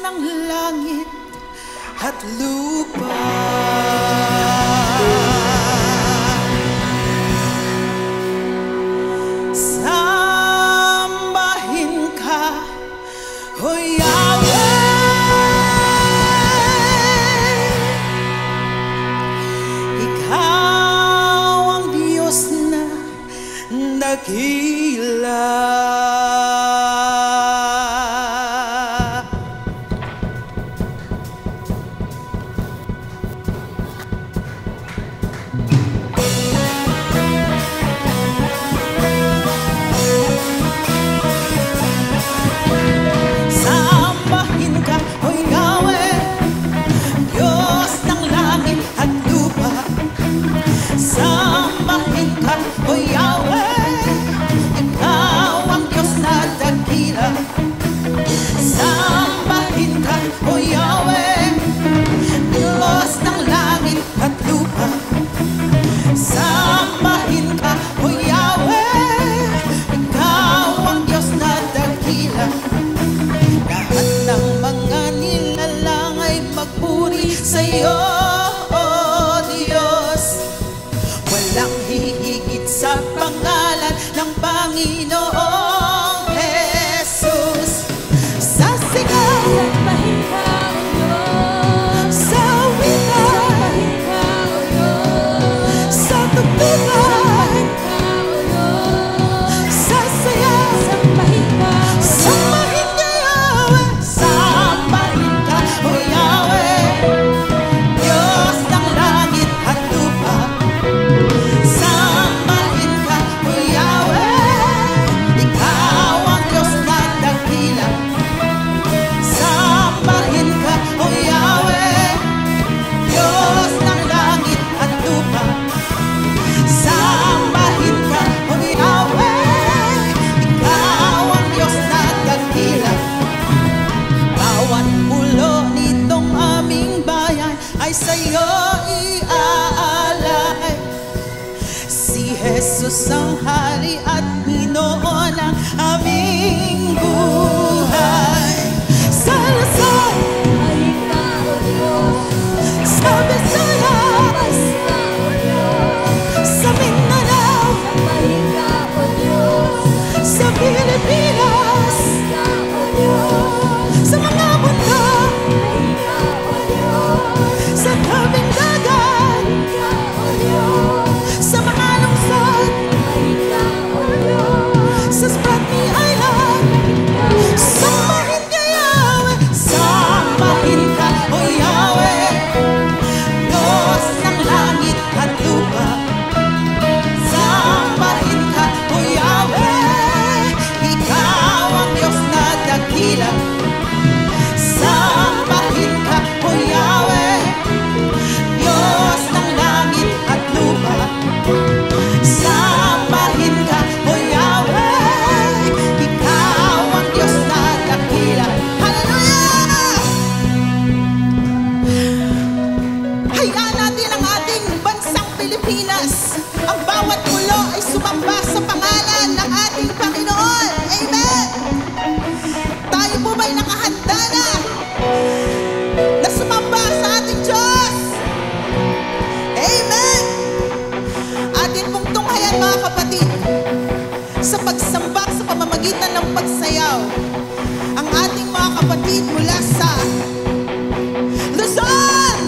ng langit at lupa. Sambahin ka, O Yahweh. Ikaw ang Diyos na dakila. Sa'yo, O Diyos, walang hihigit sa pangalan ng Panginoong Jesus. Sa sigaw, sambahin ka, O Diyos. Sa wika, sambahin ka, O Diyos. Sa tugtugan, sambahin ka, O Diyos. Sa sayaw, sambahin ka, O Diyos. Sambahin ka, Yahweh. Sambahin ka, O Yahweh. Ay sa'yo iaalay. Si Jesus ang hari at Pinoon ng aming buhay. Sa Luzon, sambahin ka, O Diyos. Sa Visayas, sambahin ka, O Diyos. Sa Mindanao, sambahin ka, O Diyos. Sa Pilipinas, sambahin ka, O Diyos. Sa mga bundok, sambahin ka, O Diyos. Sa tabing dagat, O Diyos. Sa mga lungsod, O Diyos. Sa Spratly Island, sambahin ka, Yahweh. Sambahin ka, O Yahweh. Diyos ng langit at lupa. Sambahin ka, O Yahweh. Ikaw ang Diyos na dakila. Sambahin ka, O Yahweh. Diyos ng langit at lupa. Sambahin ka, O Yahweh. Ikaw ang Diyos na dakila. Hallelujah! Hayaan natin ang ating bansang Pilipinas. Ang bawat ulo ay sumamba sa pangalan ng ating Panginoon. Amen! Tayo po ba'y nakahanda na sumamba sa ating Diyos? Amen! Atin pong tunghayan, mga kapatid, sa pagsamba sa pamamagitan ng pagsayaw, ang ating mga kapatid mula sa Luzon!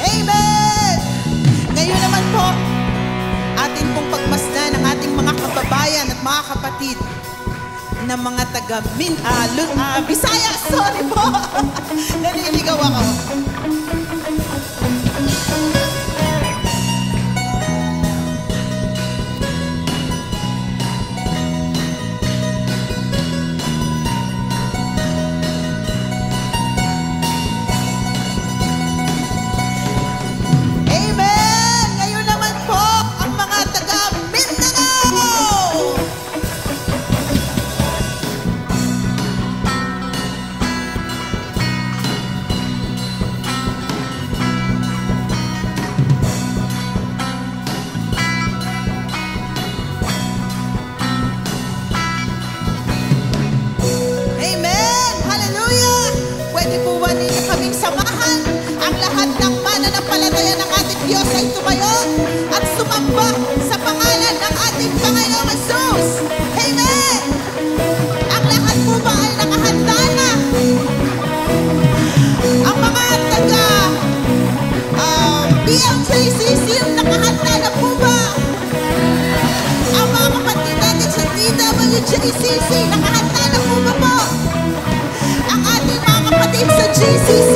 Amen! Ngayon naman po, atin pong pagmasdan ang ating mga kababayan at mga kapatid na mga taga Visayas. Sorry po! Naliligaw ako. pananampalataya ng ating Diyos ay tumayo at sumamba sa pangalan ng ating Panginoong Jesus. Amen! Ang lahat po ba ay nakahanda na? Ang mga taga BMJCC, nakahanda na po ba? Ang mga kapatid natin sa DWJCC, nakahanda na po ba po? Ang ating mga kapatid sa GCC,